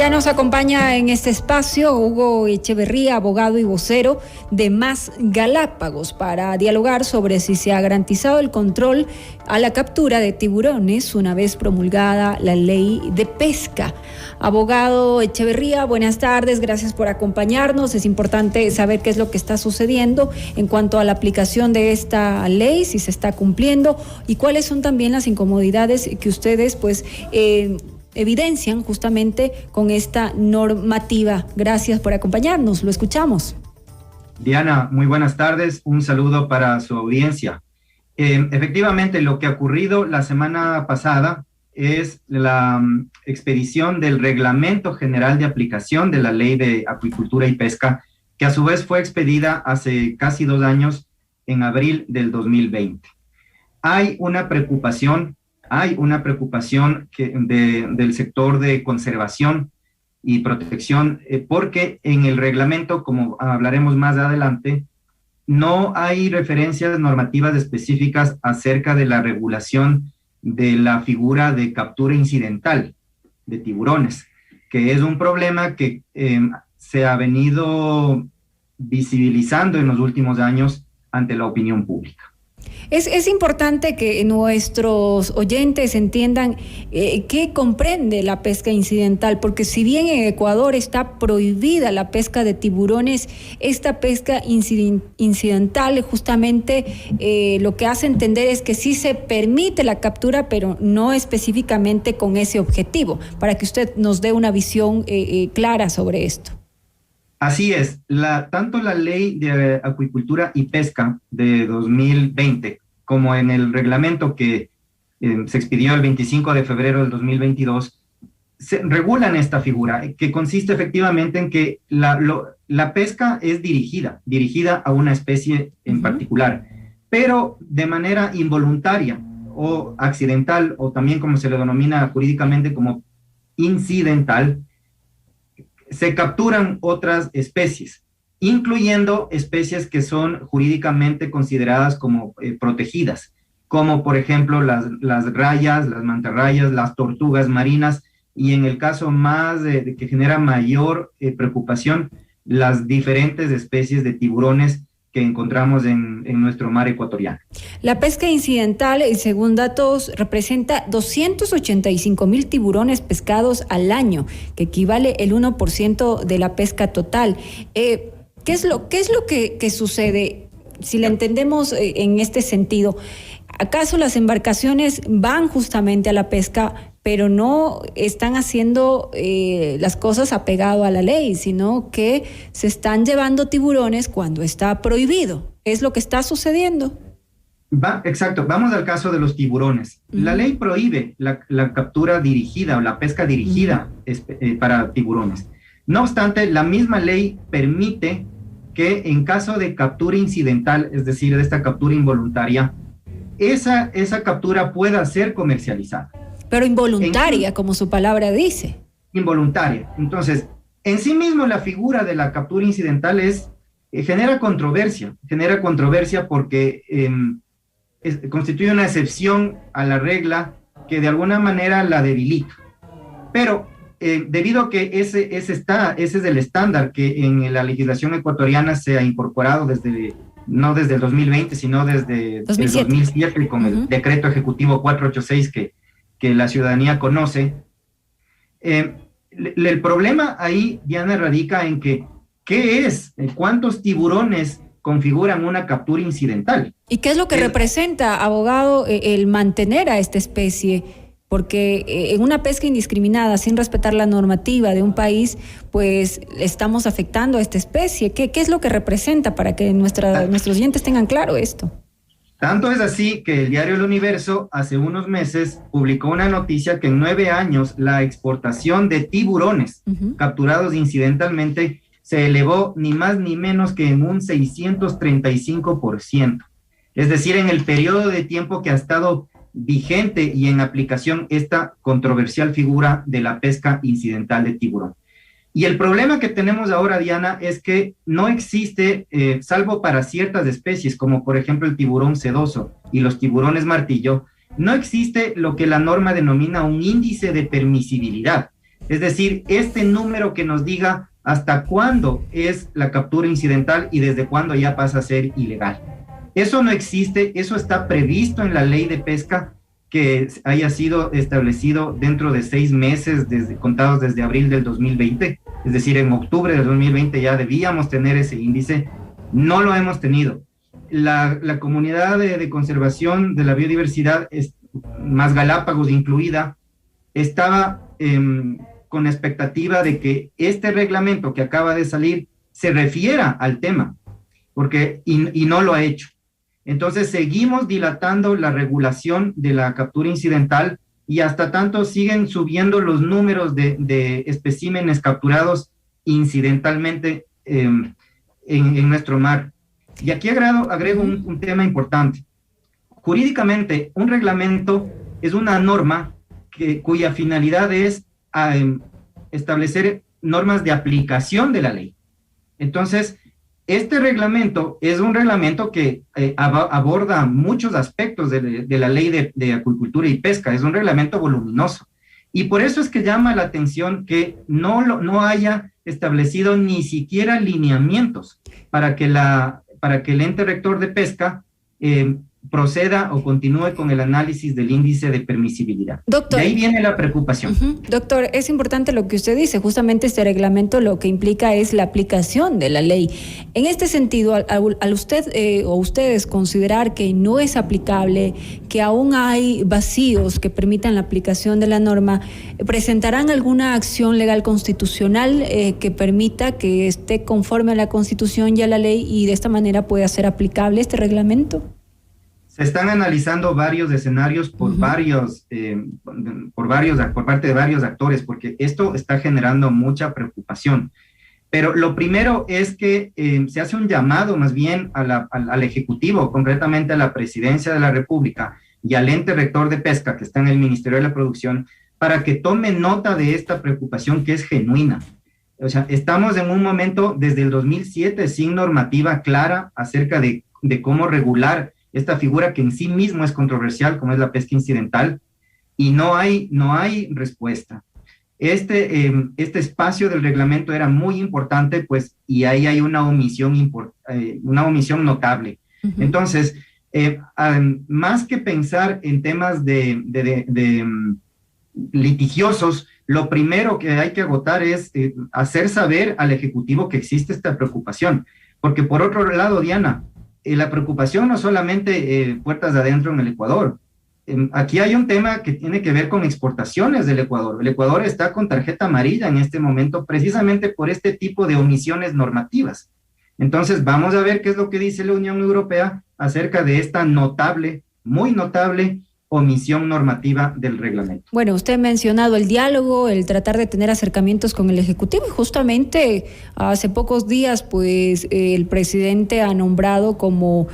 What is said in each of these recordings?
Ya nos acompaña en este espacio Hugo Echeverría, abogado y vocero de Más Galápagos, para dialogar sobre si se ha garantizado el control a la captura de tiburones una vez promulgada la ley de pesca. Abogado Echeverría, buenas tardes, gracias por acompañarnos. Es importante saber qué es lo que está sucediendo en cuanto a la aplicación de esta ley, si se está cumpliendo y cuáles son también las incomodidades que ustedes evidencian justamente con esta normativa. Gracias por acompañarnos, lo escuchamos. Diana, muy buenas tardes, un saludo para su audiencia. Efectivamente, lo que ha ocurrido la semana pasada es la expedición del Reglamento General de Aplicación de la Ley de Acuicultura y Pesca, que a su vez fue expedida hace casi 2 años, en abril del 2020. Hay una preocupación del sector de conservación y protección, porque en el reglamento, como hablaremos más adelante, no hay referencias normativas específicas acerca de la regulación de la figura de captura incidental de tiburones, que es un problema que se ha venido visibilizando en los últimos años ante la opinión pública. Es importante que nuestros oyentes entiendan qué comprende la pesca incidental, porque si bien en Ecuador está prohibida la pesca de tiburones, esta pesca incidental justamente lo que hace entender es que sí se permite la captura, pero no específicamente con ese objetivo, para que usted nos dé una visión clara sobre esto. Así es, tanto la Ley de Acuicultura y Pesca de 2020 como en el reglamento que se expidió el 25 de febrero del 2022, se regulan esta figura, que consiste efectivamente en que la pesca es dirigida a una especie en particular, pero de manera involuntaria o accidental, o también como se le denomina jurídicamente como incidental, se capturan otras especies, incluyendo especies que son jurídicamente consideradas como protegidas, como por ejemplo las rayas, las mantarrayas, las tortugas marinas, y en el caso más que genera mayor preocupación, las diferentes especies de tiburones que encontramos en nuestro mar ecuatoriano. La pesca incidental, según datos, representa 285,000 tiburones pescados al año, que equivale el 1% de la pesca total. ¿Qué es lo que sucede, si la entendemos en este sentido? ¿Acaso las embarcaciones van justamente a la pesca, pero no están haciendo las cosas apegado a la ley, sino que se están llevando tiburones cuando está prohibido? ¿Es lo que está sucediendo? Exacto, vamos al caso de los tiburones. La ley prohíbe la captura dirigida o la pesca dirigida para tiburones. No obstante, la misma ley permite que en caso de captura incidental, es decir, de esta captura involuntaria, esa captura pueda ser comercializada. Pero involuntaria, como su palabra dice. Involuntaria. Entonces, en sí mismo la figura de la captura incidental genera controversia porque constituye una excepción a la regla que de alguna manera la debilita. Pero debido a que ese es el estándar que en la legislación ecuatoriana se ha incorporado no desde el 2020, sino desde 2007 con el decreto ejecutivo 486 que la ciudadanía conoce. El problema ahí, Diana, radica en ¿cuántos tiburones configuran una captura incidental? ¿Y qué es lo que representa, abogado, el mantener a esta especie? Porque en una pesca indiscriminada, sin respetar la normativa de un país, pues estamos afectando a esta especie. ¿Qué es lo que representa para que nuestros oyentes tengan claro esto? Tanto es así que el diario El Universo hace unos meses publicó una noticia que en 9 años la exportación de tiburones capturados incidentalmente se elevó ni más ni menos que en un 635%. Es decir, en el periodo de tiempo que ha estado vigente y en aplicación esta controversial figura de la pesca incidental de tiburón. Y el problema que tenemos ahora, Diana, es que no existe, salvo para ciertas especies, como por ejemplo el tiburón sedoso y los tiburones martillo, no existe lo que la norma denomina un índice de permisibilidad. Es decir, este número que nos diga hasta cuándo es la captura incidental y desde cuándo ya pasa a ser ilegal. Eso no existe, eso está previsto en la ley de pesca, que haya sido establecido dentro de 6 meses contados desde abril del 2020, es decir, en octubre del 2020 ya debíamos tener ese índice, no lo hemos tenido. La comunidad de conservación de la biodiversidad, más Galápagos incluida, estaba con expectativa de que este reglamento que acaba de salir se refiera al tema, y no lo ha hecho. Entonces seguimos dilatando la regulación de la captura incidental y hasta tanto siguen subiendo los números de especímenes capturados incidentalmente en nuestro mar. Y aquí agrego un tema importante. Jurídicamente, un reglamento es una norma cuya finalidad es establecer normas de aplicación de la ley. Entonces, este reglamento es un reglamento que aborda muchos aspectos de la ley de acuicultura y pesca, es un reglamento voluminoso. Y por eso es que llama la atención que no haya establecido ni siquiera lineamientos para que el ente rector de pesca proceda o continúe con el análisis del índice de permisibilidad. Doctor, de ahí viene la preocupación. Doctor, es importante lo que usted dice. Justamente este reglamento lo que implica es la aplicación de la ley. En este sentido, al usted o ustedes considerar que no es aplicable, que aún hay vacíos que permitan la aplicación de la norma, ¿presentarán alguna acción legal constitucional que permita que esté conforme a la Constitución y a la ley y de esta manera pueda ser aplicable este reglamento? Se están analizando varios escenarios por parte de varios actores, porque esto está generando mucha preocupación. Pero lo primero es que se hace un llamado más bien al Ejecutivo, concretamente a la Presidencia de la República y al ente rector de pesca, que está en el Ministerio de la Producción, para que tome nota de esta preocupación que es genuina. O sea, estamos en un momento desde el 2007 sin normativa clara acerca de cómo regular esta figura que en sí mismo es controversial, como es la pesca incidental, y no hay respuesta. Este espacio del reglamento era muy importante, pues, y ahí hay una omisión notable. Entonces, más que pensar en temas de litigiosos, lo primero que hay que agotar es hacer saber al Ejecutivo que existe esta preocupación, porque por otro lado, Diana, la preocupación no solamente puertas de adentro en el Ecuador. Aquí hay un tema que tiene que ver con exportaciones del Ecuador. El Ecuador está con tarjeta amarilla en este momento precisamente por este tipo de omisiones normativas. Entonces vamos a ver qué es lo que dice la Unión Europea acerca de esta notable, muy notable omisión normativa del reglamento. Bueno, usted ha mencionado el diálogo, el tratar de tener acercamientos con el Ejecutivo, y justamente hace pocos días, pues, el presidente ha nombrado como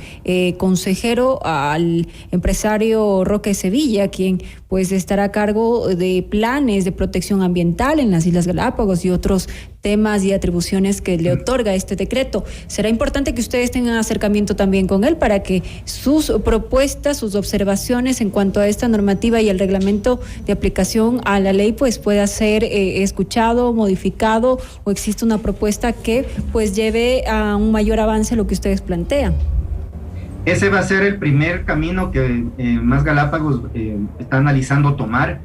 consejero al empresario Roque Sevilla, quien pues estará a cargo de planes de protección ambiental en las Islas Galápagos y otros temas y atribuciones que le otorga este decreto. Será importante que ustedes tengan acercamiento también con él para que sus propuestas, sus observaciones en cuanto a esta normativa y el reglamento de aplicación a la ley pues pueda ser escuchado, modificado, o existe una propuesta que pues lleve a un mayor avance lo que ustedes plantean. Ese va a ser el primer camino que Más Galápagos está analizando tomar,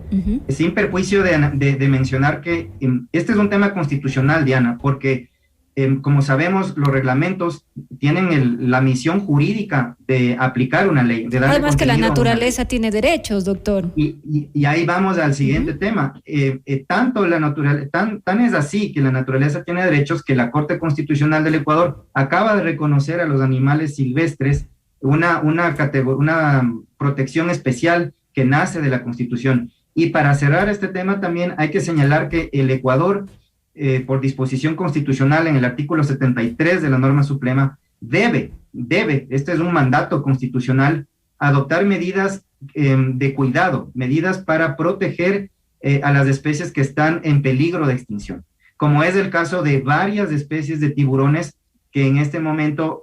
sin perjuicio de mencionar que este es un tema constitucional, Diana, porque como sabemos, los reglamentos tienen la misión jurídica de aplicar una ley. De además que la naturaleza tiene derechos, doctor. Y ahí vamos al siguiente tema. Tan es así que la naturaleza tiene derechos que la Corte Constitucional del Ecuador acaba de reconocer a los animales silvestres una protección especial que nace de la Constitución. Y para cerrar este tema también hay que señalar que el Ecuador, por disposición constitucional en el artículo 73 de la norma suprema, debe, este es un mandato constitucional, adoptar medidas de cuidado, medidas para proteger a las especies que están en peligro de extinción, como es el caso de varias especies de tiburones que en este momento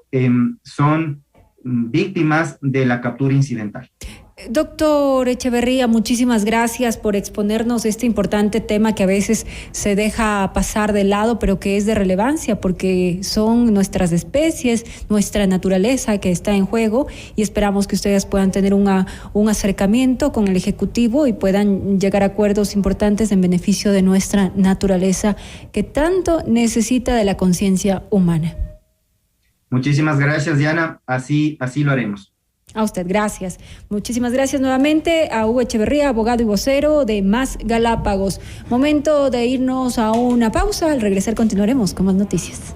son víctimas de la captura incidental. Doctor Echeverría, muchísimas gracias por exponernos este importante tema que a veces se deja pasar de lado, pero que es de relevancia porque son nuestras especies, nuestra naturaleza que está en juego, y esperamos que ustedes puedan tener un acercamiento con el Ejecutivo y puedan llegar a acuerdos importantes en beneficio de nuestra naturaleza que tanto necesita de la conciencia humana. Muchísimas gracias, Diana. Así lo haremos. A usted, gracias. Muchísimas gracias nuevamente a Hugo Echeverría, abogado y vocero de Más Galápagos. Momento de irnos a una pausa. Al regresar continuaremos con más noticias.